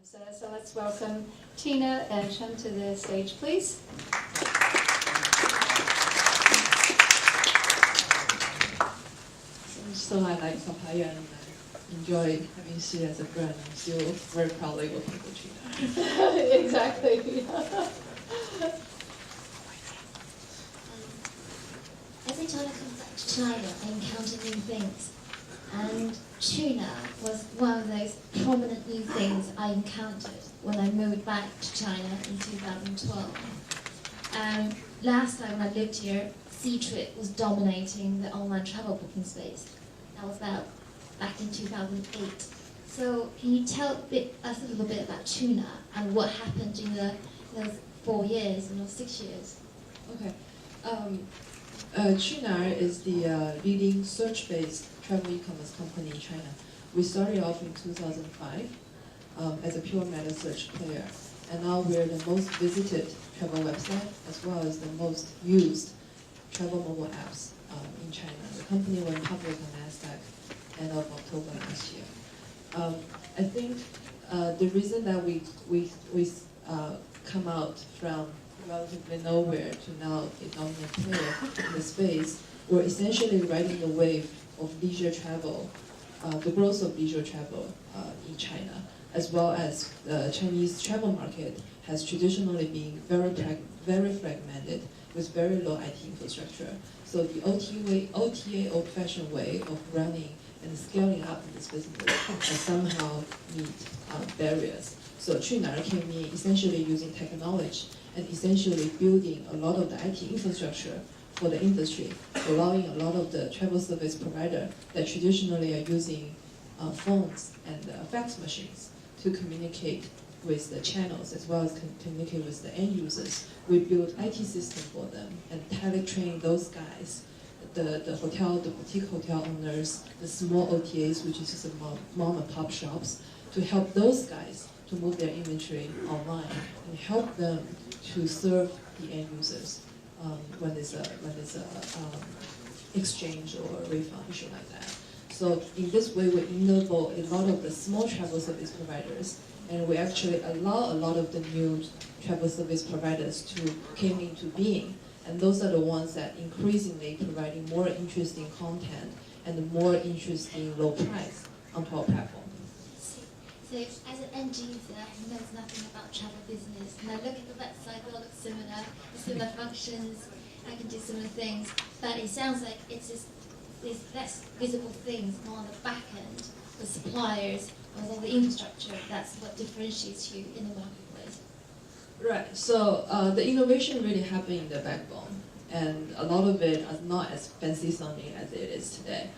So let's welcome Tina and Chen to the stage, please. So I like papaya and I enjoy having she as a brand. I'm still very proudly working for Tina. Exactly. Every time I come back to China, I encounter new things. And tuna was one of those prominent new things I encountered when I moved back to China in 2012. Last time when I lived here, Ctrip was dominating the online travel booking space. That was back in 2008. So can you tell us a little bit about tuna and what happened in those 4 years and 6 years? Okay. Qunar is the leading search-based travel e-commerce company in China. We started off in 2005 as a pure meta search player, and now we're the most visited travel website as well as the most used travel mobile apps in China. The company went public on NASDAQ end of October last year. I think the reason that we come out from relatively nowhere to now a dominant player in the space, we're essentially riding the wave of leisure travel, the growth of leisure travel in China, as well as the Chinese travel market has traditionally been very fragmented with very low IT infrastructure. So the OTA, old-fashioned way of running and scaling up in this business somehow meet barriers. So Qunar came in essentially using technology and essentially building a lot of the IT infrastructure for the industry, allowing a lot of the travel service providers that traditionally are using phones and fax machines to communicate with the channels as well as communicate with the end users. We built IT system for them and tele-train those guys, the boutique hotel owners, the small OTAs, which is just mom and pop shops, to help those guys to move their inventory online and help them to serve the end users when there's a exchange or refund issue like that. So in this way, we enable a lot of the small travel service providers, and we actually allow a lot of the new travel service providers to came into being. And those are the ones that increasingly providing more interesting content and more interesting low price onto our platform. So as an end user who knows nothing about travel business, and I look at the website, they all look similar functions, I can do similar things, but it sounds like it's just these less visible things more on the back end, the suppliers, or all the infrastructure, that's what differentiates you in the marketplace. Right, so the innovation really happened in the backbone, and a lot of it is not as fancy sounding as it is today.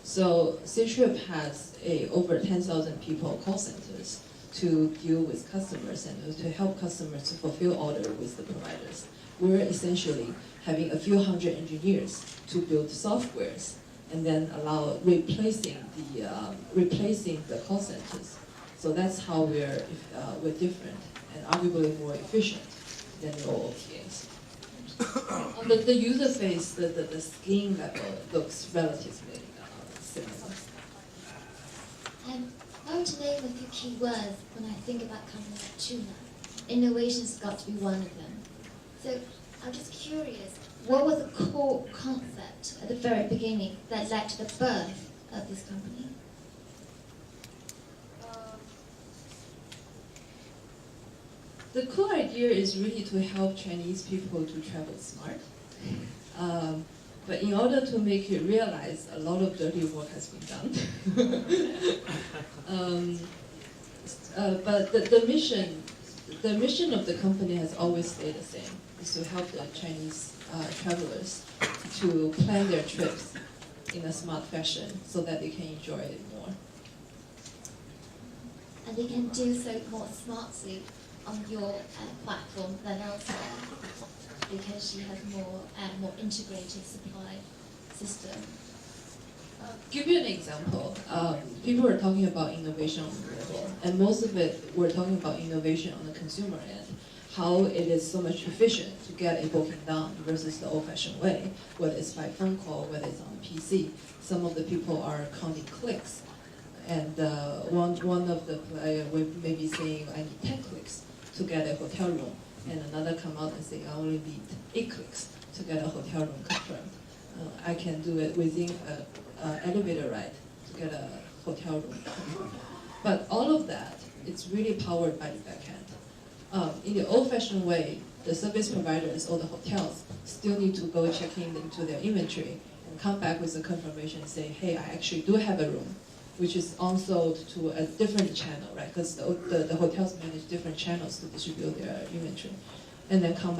So Ctrip has over 10,000 people call centers to deal with customers and to help customers to fulfill order with the providers. We're essentially having a few hundred engineers to build softwares and then allow replacing the call centers. So that's how we're different and arguably more efficient than the old OTAs. On the user face, the scheme level looks relatively similar. I want to name a few key words when I think about companies like Tuna. Innovation's got to be one of them. So I'm just curious, what was the core concept at the very beginning that led to the birth of this company? The core idea is really to help Chinese people to travel smart. But in order to make it realized, a lot of dirty work has been done. But the mission of the company has always stayed the same, is to help the Chinese travelers to plan their trips in a smart fashion so that they can enjoy it more. And they can do so more smartly on your platform than elsewhere, because she has more integrated supply system. Give you an example. People are talking about innovation on the level, and most of it we're talking about innovation on the consumer end. How it is so much efficient to get a booking done versus the old-fashioned way, whether it's by phone call, whether it's on PC. Some of the people are counting clicks. And one of the player will maybe saying, I need 10 clicks to get a hotel room. And another come out and say, I only need 8 clicks to get a hotel room confirmed. I can do it within an elevator ride to get a hotel room confirmed. But all of that, it's really powered by the backend. In the old-fashioned way, the service providers or the hotels still need to go check into their inventory and come back with a confirmation and say, hey, I actually do have a room, which is on-sold to a different channel, right? Because the hotels manage different channels to distribute their inventory. And then come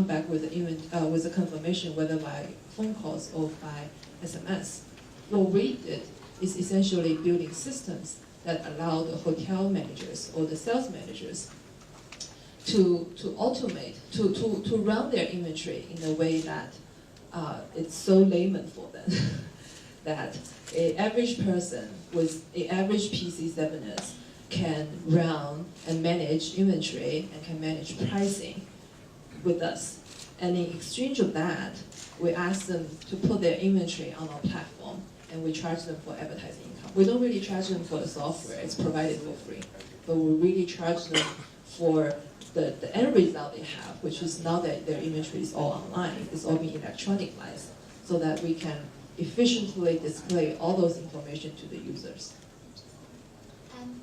back with a confirmation, whether by phone calls or by SMS. What we did is essentially building systems that allow the hotel managers or the sales managers to automate, to run their inventory in a way that it's so layman for them that an average person with an average PC7S can run and manage inventory and can manage pricing with us. And in exchange of that, we ask them to put their inventory on our platform and we charge them for advertising income. We don't really charge them for the software, it's provided for free. But we really charge them for the end result they have, which is now that their inventory is all online, it's all being electronicized, so that we can efficiently display all those information to the users.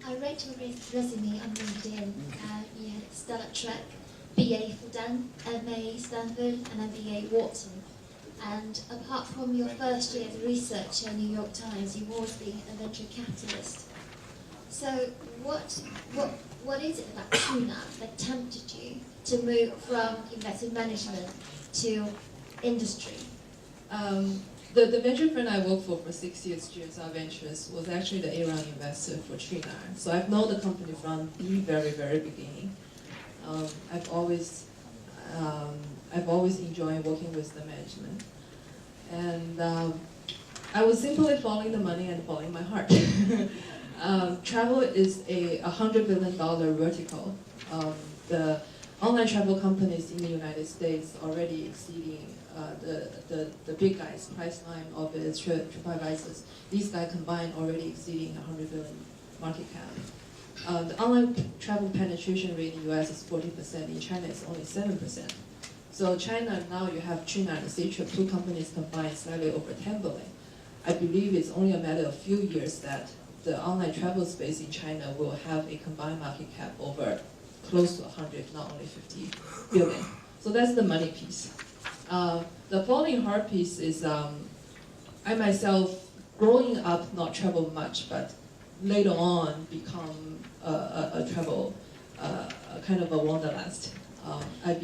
I read your resume on LinkedIn. You had Star Trek, BA Fudan, MA Stanford, and MBA Wharton. And apart from your first year as a researcher at New York Times, you've always been a venture capitalist. So what is it about Qunar that tempted you to move from investment management to industry? The venture fund I worked for 6 years, GSR Ventures, was actually the A-round investor for Qunar. So I've known the company from the very, very beginning. I've always enjoyed working with the management. And I was simply following the money and following my heart. Travel is a $100 billion vertical. The online travel companies in the United States already exceeding the big guys, Priceline, Orbitz, TripAdvisor. These guys combined already exceeding 100 billion market cap. The online travel penetration rate in the US is 40%, in China it's only 7%. So China, now you have Qunar and Ctrip, two companies combined slightly over 10 billion. I believe it's only a matter of a few years that the online travel space in China will have a combined market cap over close to 100, not only 50 billion. So that's the money piece. The falling heart piece is, I myself, growing up, not travel much, but later on become a travel, kind of a wanderlust. I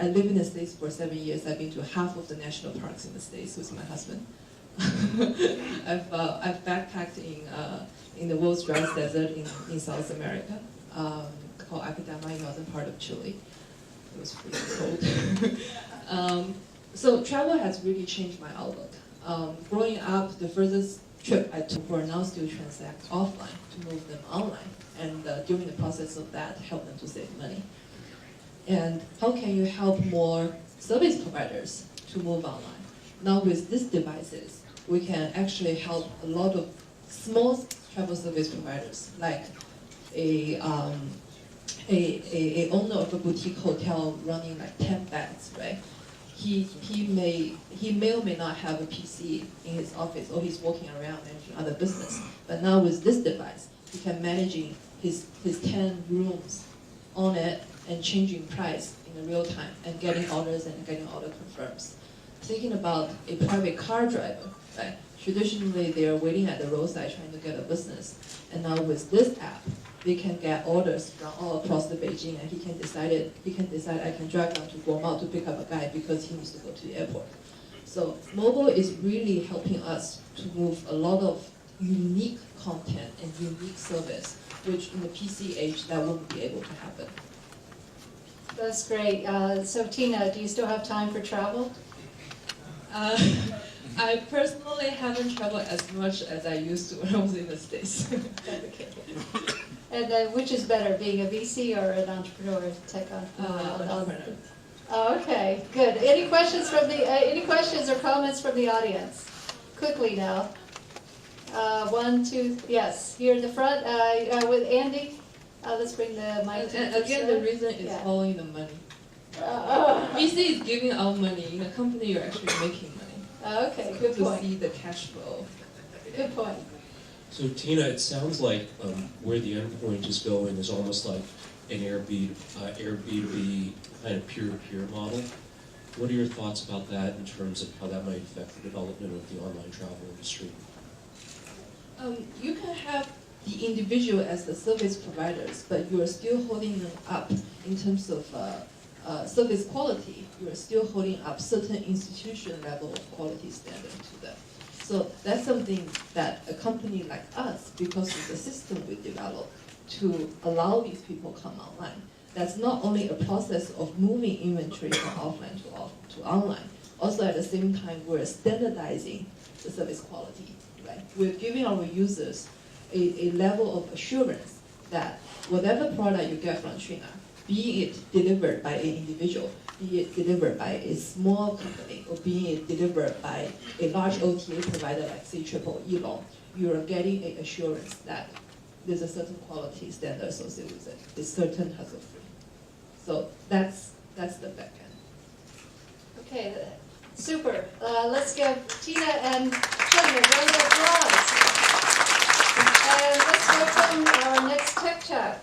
live in the States for 7 years. I've been to half of the national parks in the States with my husband. I've backpacked in the world's driest desert in South America, called Acadama in northern part of Chile. It was pretty cold. So travel has really changed my outlook. Growing up, the furthest trip I took were now still transact offline to move them online. And during the process of that, help them to save money. And how can you help more service providers to move online? Now with these devices, we can actually help a lot of small travel service providers, like a owner of a boutique hotel running like 10 beds, right? He may or may not have a PC in his office, or he's walking around managing other business. But now with this device, he can managing his 10 rooms on it and changing price in real time and getting orders and getting order confirms. Thinking about a private car driver, right? Traditionally, they are waiting at the roadside trying to get a business. And now with this app, they can get orders from all across the Beijing, and he can decide I can drive down to Guomao to pick up a guy because he needs to go to the airport. So mobile is really helping us to move a lot of unique content and unique service, which in the PC age, that wouldn't be able to happen. That's great. So Tina, do you still have time for travel? I personally haven't traveled as much as I used to when I was in the States. And which is better, being a VC or an entrepreneur, tech entrepreneur? Entrepreneur. Oh, okay, good. Any questions or comments from the audience? Quickly now. One, two, yes, here in the front, with Andy. Let's bring the mic to And again, the reason is Yeah. following the money. VC is giving out money. In a company, you're actually making money. Okay, So good to point. see the cash flow. Good point. So Tina, it sounds like where the endpoint is going is almost like an Airbnb kind of peer-to-peer model. What are your thoughts about that in terms of how that might affect the development of the online travel industry? You can have the individual as the service providers, but you are still holding them up in terms of service quality. You are still holding up certain institution level of quality standard to them. So that's something that a company like us, because of the system we developed to allow these people come online, that's not only a process of moving inventory from offline to online, also at the same time we're standardizing the service quality, right? We're giving our users a level of assurance that whatever product you get from China, be it delivered by an individual, be it delivered by a small company, or be it delivered by a large OTA provider like say Elong, you are getting an assurance that there's a certain quality standard associated with it. It's certain hassle-free. So that's the back end. Okay, super. Let's give Tina and Chen a round of applause. And let's welcome our next tech chat.